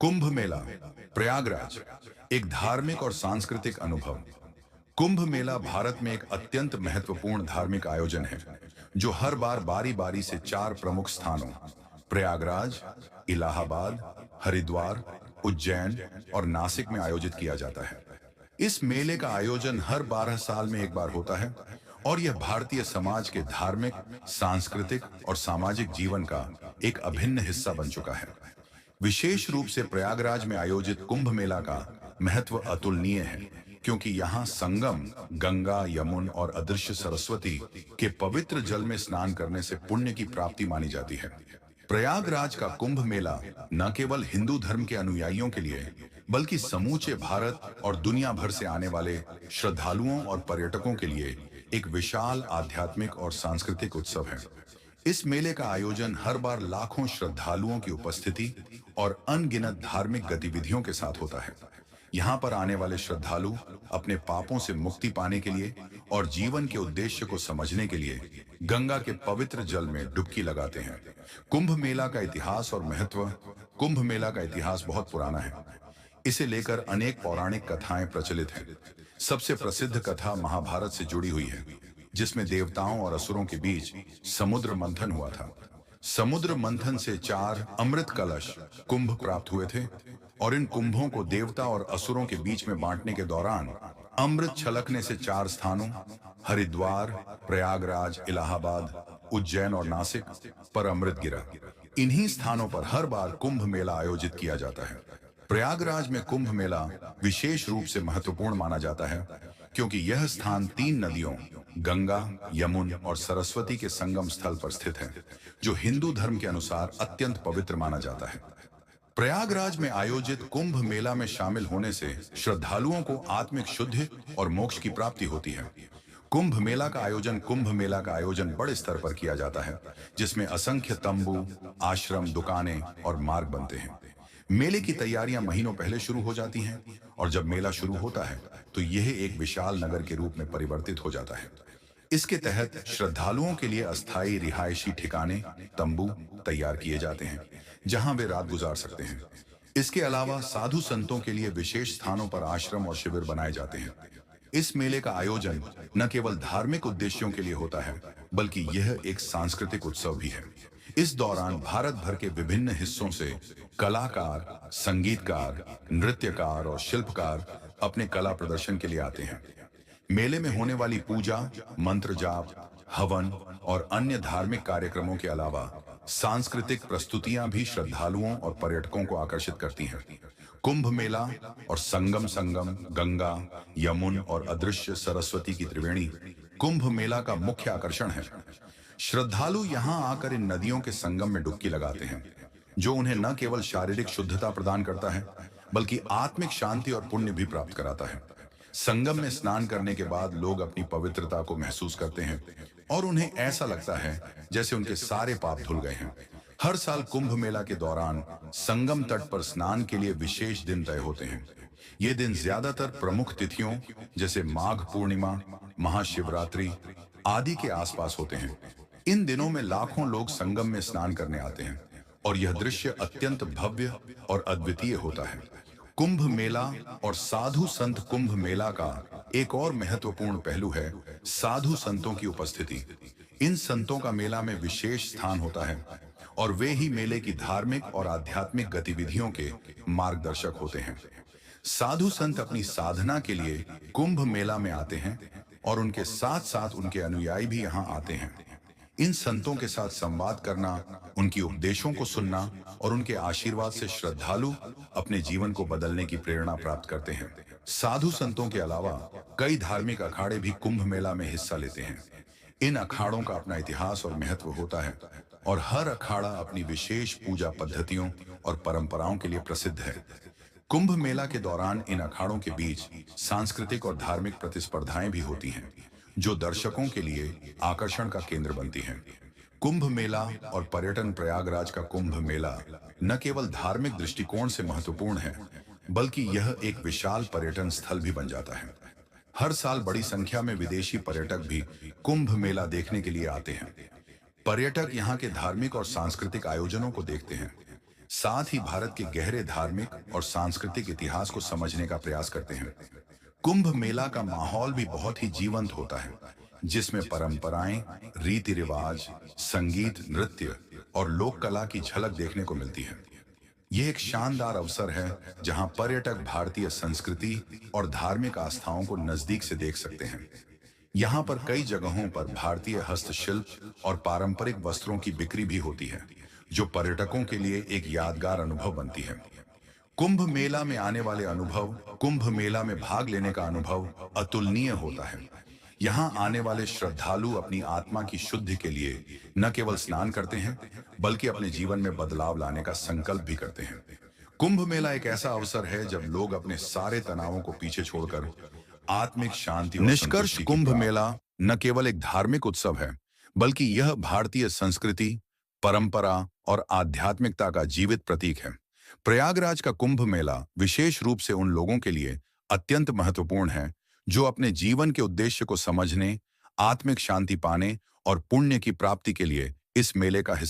कुंभ मेला, प्रयागराज, एक धार्मिक और सांस्कृतिक अनुभव। कुंभ मेला भारत में एक अत्यंत महत्वपूर्ण धार्मिक आयोजन है, जो हर बार बारी बारी से चार प्रमुख स्थानों प्रयागराज, इलाहाबाद, हरिद्वार, उज्जैन और नासिक में आयोजित किया जाता है। इस मेले का आयोजन हर 12 साल में एक बार होता है और यह भारतीय समाज के धार्मिक, सांस्कृतिक और सामाजिक जीवन का एक अभिन्न हिस्सा बन चुका है। विशेष रूप से प्रयागराज में आयोजित कुंभ मेला का महत्व अतुलनीय है, क्योंकि यहाँ संगम गंगा, यमुन और अदृश्य सरस्वती के पवित्र जल में स्नान करने से पुण्य की प्राप्ति मानी जाती है। प्रयागराज का कुंभ मेला न केवल हिंदू धर्म के अनुयायियों के लिए, बल्कि समूचे भारत और दुनिया भर से आने वाले श्रद्धालुओं और पर्यटकों के लिए एक विशाल आध्यात्मिक और सांस्कृतिक उत्सव है। इस मेले का आयोजन हर बार लाखों श्रद्धालुओं की उपस्थिति और अनगिनत धार्मिक गतिविधियों के साथ होता है। यहाँ पर आने वाले श्रद्धालु अपने पापों से मुक्ति पाने के लिए और जीवन के उद्देश्य को समझने के लिए गंगा के पवित्र जल में डुबकी लगाते हैं। कुंभ मेला का इतिहास और महत्व। कुंभ मेला का इतिहास बहुत पुराना है। इसे लेकर अनेक पौराणिक कथाएं प्रचलित हैं। सबसे प्रसिद्ध कथा महाभारत से जुड़ी हुई है, जिसमें देवताओं और असुरों के बीच समुद्र मंथन हुआ था। समुद्र मंथन से 4 अमृत कलश कुंभ प्राप्त हुए थे और इन कुंभों को देवता और असुरों के बीच में बांटने के दौरान अमृत छलकने से 4 स्थानों हरिद्वार, प्रयागराज, इलाहाबाद, उज्जैन और नासिक पर अमृत गिरा। इन्हीं स्थानों पर हर बार कुंभ मेला आयोजित किया जाता है। प्रयागराज में कुंभ मेला विशेष रूप से महत्वपूर्ण माना जाता है, क्योंकि यह स्थान 3 नदियों गंगा, यमुन और सरस्वती के संगम स्थल पर स्थित है, जो हिंदू धर्म के अनुसार अत्यंत पवित्र माना जाता है। प्रयागराज में आयोजित कुंभ मेला में शामिल होने से श्रद्धालुओं को आत्मिक शुद्धि और मोक्ष की प्राप्ति होती है। कुंभ मेला का आयोजन बड़े स्तर पर किया जाता है, जिसमें असंख्य तंबू, आश्रम, दुकानें और मार्ग बनते हैं। मेले की तैयारियां महीनों पहले शुरू हो जाती हैं और जब मेला शुरू होता है तो यह एक विशाल नगर के रूप में परिवर्तित हो जाता है। इसके तहत श्रद्धालुओं के लिए अस्थायी रिहायशी ठिकाने, तंबू तैयार किए जाते हैं, जहां वे रात गुजार सकते हैं। इसके अलावा साधु संतों के लिए विशेष स्थानों पर आश्रम और शिविर बनाए जाते हैं। इस मेले का आयोजन न केवल धार्मिक उद्देश्यों के लिए होता है, बल्कि यह एक सांस्कृतिक उत्सव भी है। इस दौरान भारत भर के विभिन्न हिस्सों से कलाकार, संगीतकार, नृत्यकार और शिल्पकार अपने कला प्रदर्शन के लिए आते हैं। मेले में होने वाली पूजा, मंत्र जाप, हवन और अन्य धार्मिक कार्यक्रमों के अलावा सांस्कृतिक प्रस्तुतियां भी श्रद्धालुओं और पर्यटकों को आकर्षित करती हैं। कुंभ मेला और संगम गंगा, यमुन और अदृश्य सरस्वती की त्रिवेणी कुंभ मेला का मुख्य आकर्षण है। श्रद्धालु यहां आकर इन नदियों के संगम में डुबकी लगाते हैं, जो उन्हें न केवल शारीरिक शुद्धता प्रदान करता है, बल्कि आत्मिक शांति और पुण्य भी प्राप्त कराता है। संगम में स्नान करने के बाद लोग अपनी पवित्रता को महसूस करते हैं और उन्हें ऐसा लगता है जैसे उनके सारे पाप धुल गए हैं। हर साल कुंभ मेला के दौरान संगम तट पर स्नान के लिए विशेष दिन तय होते हैं। ये दिन ज्यादातर प्रमुख तिथियों जैसे माघ पूर्णिमा, महाशिवरात्रि आदि के आसपास होते हैं। इन दिनों में लाखों लोग संगम में स्नान करने आते हैं और यह दृश्य अत्यंत भव्य और अद्वितीय होता है। कुंभ मेला और साधु संत कुंभ मेला का एक और महत्वपूर्ण पहलू है साधु संतों की उपस्थिति। इन संतों का मेला में विशेष स्थान होता है और वे ही मेले की धार्मिक और आध्यात्मिक गतिविधियों के मार्गदर्शक होते हैं। साधु संत अपनी साधना के लिए कुंभ मेला में आते हैं और उनके साथ साथ उनके अनुयायी भी यहाँ आते हैं। इन संतों के साथ संवाद करना, उनकी उपदेशों को सुनना और उनके आशीर्वाद से श्रद्धालु अपने जीवन को बदलने की प्रेरणा प्राप्त करते हैं। साधु संतों के अलावा कई धार्मिक अखाड़े भी कुंभ मेला में हिस्सा लेते हैं। इन अखाड़ों का अपना इतिहास और महत्व होता है और हर अखाड़ा अपनी विशेष पूजा पद्धतियों और परंपराओं के लिए प्रसिद्ध है। कुंभ मेला के दौरान इन अखाड़ों के बीच सांस्कृतिक और धार्मिक प्रतिस्पर्धाएं भी होती हैं, जो दर्शकों के लिए आकर्षण का केंद्र बनती हैं। कुंभ मेला और पर्यटन। प्रयागराज का कुंभ मेला न केवल धार्मिक दृष्टिकोण से महत्वपूर्ण है, बल्कि यह एक विशाल पर्यटन स्थल भी बन जाता है। हर साल बड़ी संख्या में विदेशी पर्यटक भी कुंभ मेला देखने के लिए आते हैं। पर्यटक यहाँ के धार्मिक और सांस्कृतिक आयोजनों को देखते हैं, साथ ही भारत के गहरे धार्मिक और सांस्कृतिक इतिहास को समझने का प्रयास करते हैं। कुंभ मेला का माहौल भी बहुत ही जीवंत होता है, जिसमें परंपराएं, रीति रिवाज, संगीत, नृत्य और लोक कला की झलक देखने को मिलती है। यह एक शानदार अवसर है जहां पर्यटक भारतीय संस्कृति और धार्मिक आस्थाओं को नजदीक से देख सकते हैं। यहाँ पर कई जगहों पर भारतीय हस्तशिल्प और पारंपरिक वस्त्रों की बिक्री भी होती है, जो पर्यटकों के लिए एक यादगार अनुभव बनती है। कुंभ मेला में आने वाले अनुभव कुंभ मेला में भाग लेने का अनुभव अतुलनीय होता है। यहाँ आने वाले श्रद्धालु अपनी आत्मा की शुद्धि के लिए न केवल स्नान करते हैं, बल्कि अपने जीवन में बदलाव लाने का संकल्प भी करते हैं। कुंभ मेला एक ऐसा अवसर है जब लोग अपने सारे तनावों को पीछे छोड़कर आत्मिक शांति और निष्कर्ष कुंभ मेला न केवल एक धार्मिक उत्सव है, बल्कि यह भारतीय संस्कृति, परंपरा और आध्यात्मिकता का जीवित प्रतीक है। प्रयागराज का कुंभ मेला विशेष रूप से उन लोगों के लिए अत्यंत महत्वपूर्ण है जो अपने जीवन के उद्देश्य को समझने, आत्मिक शांति पाने और पुण्य की प्राप्ति के लिए इस मेले का हिस्सा